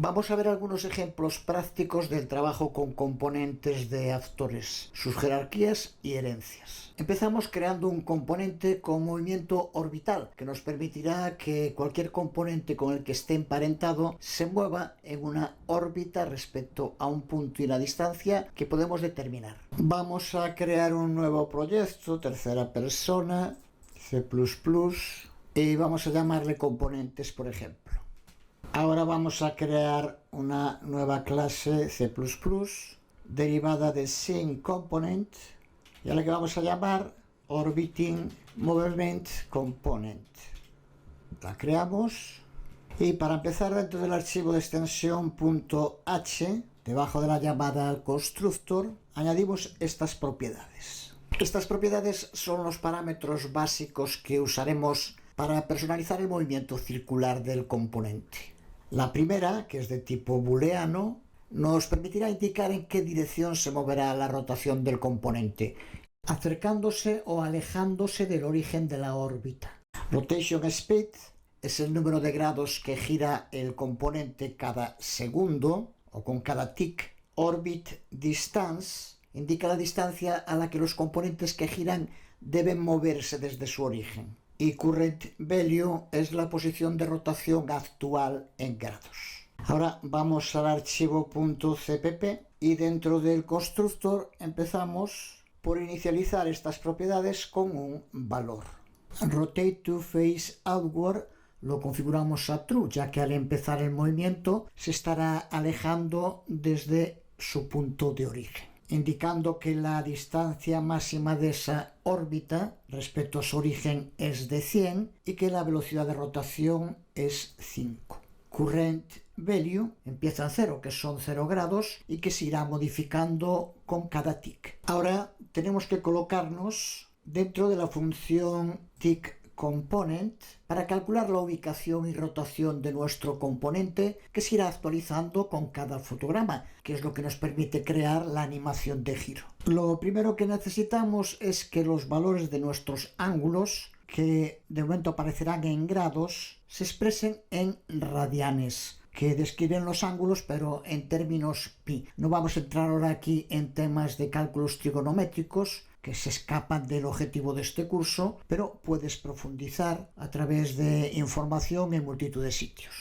Vamos a ver algunos ejemplos prácticos del trabajo con componentes de actores, sus jerarquías y herencias. Empezamos creando un componente con movimiento orbital que nos permitirá que cualquier componente con el que esté emparentado se mueva en una órbita respecto a un punto y una distancia que podemos determinar. Vamos a crear un nuevo proyecto, tercera persona, C++, y vamos a llamarle componentes, por ejemplo. Ahora vamos a crear una nueva clase C++ derivada de SceneComponent y a la que vamos a llamar Orbiting Movement Component. La creamos y para empezar, dentro del archivo de extensión .h, debajo de la llamada al constructor, añadimos estas propiedades. Estas propiedades son los parámetros básicos que usaremos para personalizar el movimiento circular del componente. La primera, que es de tipo booleano, nos permitirá indicar en qué dirección se moverá la rotación del componente, acercándose o alejándose del origen de la órbita. Rotation speed es el número de grados que gira el componente cada segundo o con cada tick. Orbit distance indica la distancia a la que los componentes que giran deben moverse desde su origen. Y current value es la posición de rotación actual en grados. Ahora vamos al archivo .cpp y dentro del constructor empezamos por inicializar estas propiedades con un valor. Rotate to face outward lo configuramos a true, ya que al empezar el movimiento se estará alejando desde su punto de origen, indicando que la distancia máxima de esa órbita respecto a su origen es de 100 y que la velocidad de rotación es 5. Current value empieza en 0, que son 0 grados, y que se irá modificando con cada tick. Ahora tenemos que colocarnos dentro de la función tickComponent para calcular la ubicación y rotación de nuestro componente, que se irá actualizando con cada fotograma, que es lo que nos permite crear la animación de giro. Lo primero que necesitamos es que los valores de nuestros ángulos, que de momento aparecerán en grados, se expresen en radianes, que describen los ángulos pero en términos pi. No vamos a entrar ahora aquí en temas de cálculos trigonométricos que se escapan del objetivo de este curso, pero puedes profundizar a través de información en multitud de sitios.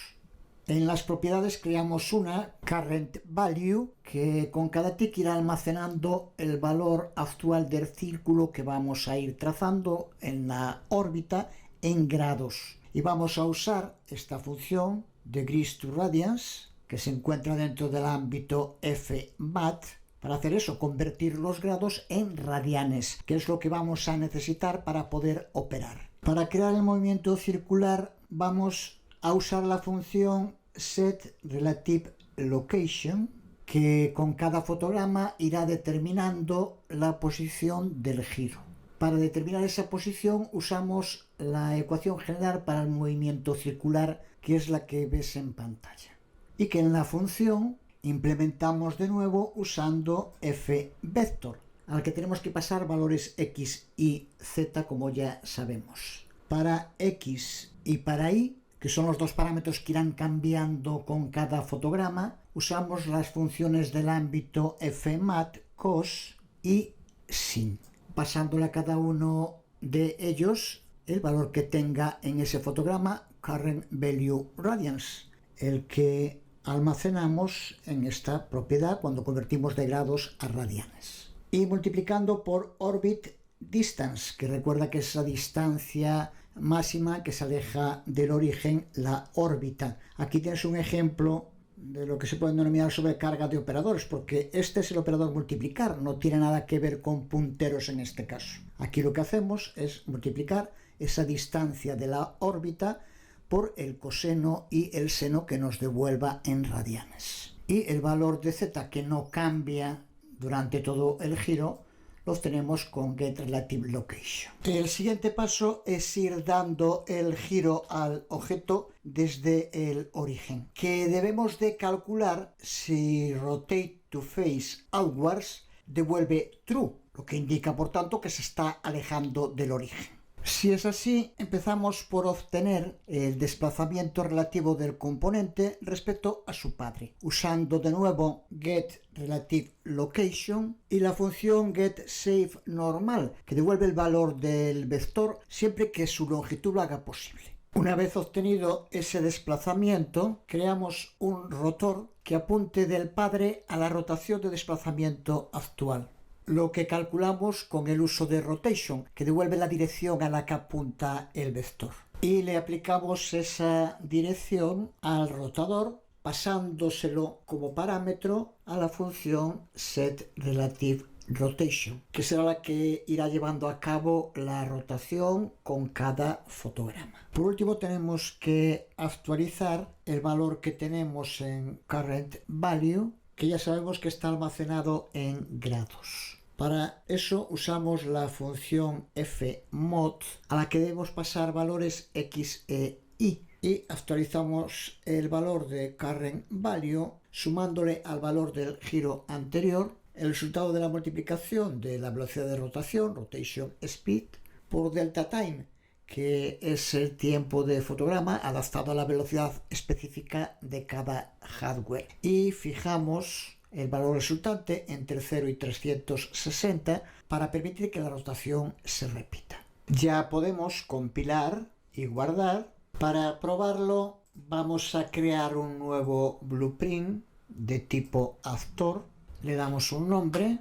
En las propiedades creamos una current value que con cada tick irá almacenando el valor actual del círculo que vamos a ir trazando en la órbita en grados. Y vamos a usar esta función degrees to radians que se encuentra dentro del ámbito fmat para hacer eso, convertir los grados en radianes, que es lo que vamos a necesitar para poder operar. Para crear el movimiento circular vamos a usar la función setRelativeLocation, que con cada fotograma irá determinando la posición del giro. Para determinar esa posición usamos la ecuación general para el movimiento circular, que es la que ves en pantalla, y que en la función implementamos de nuevo usando fvector, al que tenemos que pasar valores x y z, como ya sabemos. Para x y para y, que son los dos parámetros que irán cambiando con cada fotograma, usamos las funciones del ámbito fmat, cos y sin, pasándole a cada uno de ellos el valor que tenga en ese fotograma current value radians, el que almacenamos en esta propiedad cuando convertimos de grados a radianes. Y multiplicando por orbit distance, que recuerda que es la distancia máxima que se aleja del origen la órbita. Aquí tienes un ejemplo de lo que se puede denominar sobrecarga de operadores, porque este es el operador multiplicar, no tiene nada que ver con punteros en este caso. Aquí lo que hacemos es multiplicar esa distancia de la órbita por el coseno y el seno que nos devuelva en radianes. Y el valor de z, que no cambia durante todo el giro, lo obtenemos con getRelativeLocation. El siguiente paso es ir dando el giro al objeto desde el origen, que debemos de calcular si rotate to face outwards devuelve true, lo que indica por tanto que se está alejando del origen. Si es así, empezamos por obtener el desplazamiento relativo del componente respecto a su padre, usando de nuevo getRelativeLocation y la función getSaveNormal, que devuelve el valor del vector siempre que su longitud lo haga posible. Una vez obtenido ese desplazamiento, creamos un rotor que apunte del padre a la rotación de desplazamiento actual, lo que calculamos con el uso de rotation, que devuelve la dirección a la que apunta el vector. Y le aplicamos esa dirección al rotador pasándoselo como parámetro a la función setRelativeRotation, que será la que irá llevando a cabo la rotación con cada fotograma. Por último, tenemos que actualizar el valor que tenemos en currentValue, que ya sabemos que está almacenado en grados. Para eso usamos la función fmod, a la que debemos pasar valores x e y, y actualizamos el valor de currentValue sumándole al valor del giro anterior el resultado de la multiplicación de la velocidad de rotación, rotation speed, por delta time, que es el tiempo de fotograma adaptado a la velocidad específica de cada hardware. Y fijamos el valor resultante entre 0 y 360 para permitir que la rotación se repita. Ya podemos compilar y guardar. Para probarlo vamos a crear un nuevo blueprint de tipo actor. Le damos un nombre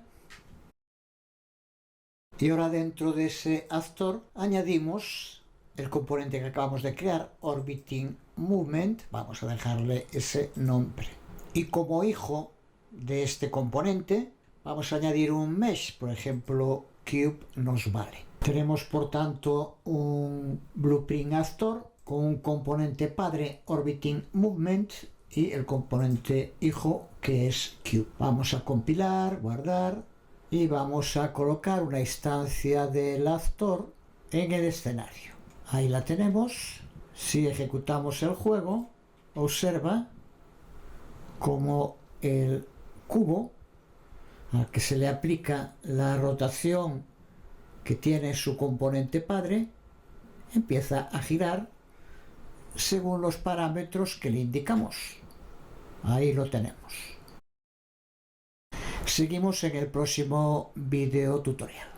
y ahora dentro de ese actor añadimos el componente que acabamos de crear, Orbiting Movement. Vamos a dejarle ese nombre. Y como hijo de este componente vamos a añadir un mesh, por ejemplo cube nos vale. Tenemos por tanto un blueprint actor con un componente padre Orbiting Movement y el componente hijo que es cube. Vamos a compilar, guardar y vamos a colocar una instancia del actor en el escenario. Ahí la tenemos. Si ejecutamos el juego, observa como el cubo al que se le aplica la rotación que tiene su componente padre empieza a girar según los parámetros que le indicamos. Ahí lo tenemos. Seguimos en el próximo video tutorial.